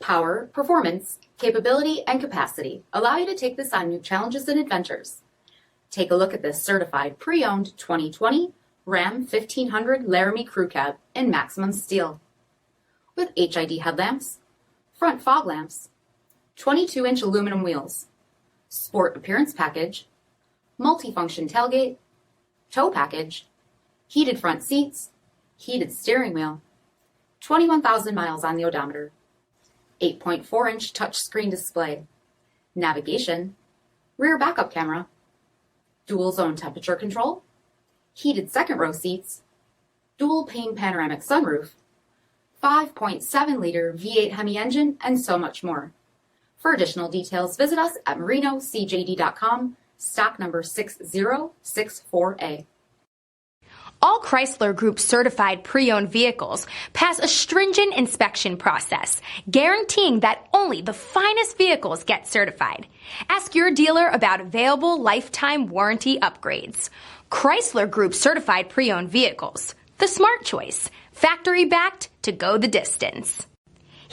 Power, performance, capability, and capacity allow you to take this on new challenges and adventures. Take a look at this certified pre-owned 2020 Ram 1500 Laramie Crew Cab in maximum steel. With HID headlamps, front fog lamps, 22-inch aluminum wheels, sport appearance package, multifunction tailgate, tow package, heated front seats, heated steering wheel, 21,000 miles on the odometer, 8.4-inch touchscreen display, navigation, rear backup camera, dual zone temperature control, heated second row seats, dual pane panoramic sunroof, 5.7-liter V8 Hemi engine, and so much more. For additional details, visit us at marinocjd.com, stock number 6064A. All Chrysler Group certified pre-owned vehicles pass a stringent inspection process, guaranteeing that only the finest vehicles get certified. Ask your dealer about available lifetime warranty upgrades. Chrysler Group certified pre-owned vehicles, the smart choice, factory backed to go the distance.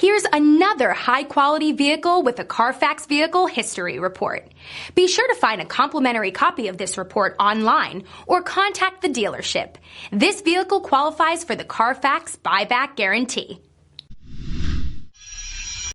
Here's another high-quality vehicle with a Carfax Vehicle History Report. Be sure to find a complimentary copy of this report online or contact the dealership. This vehicle qualifies for the Carfax Buyback Guarantee.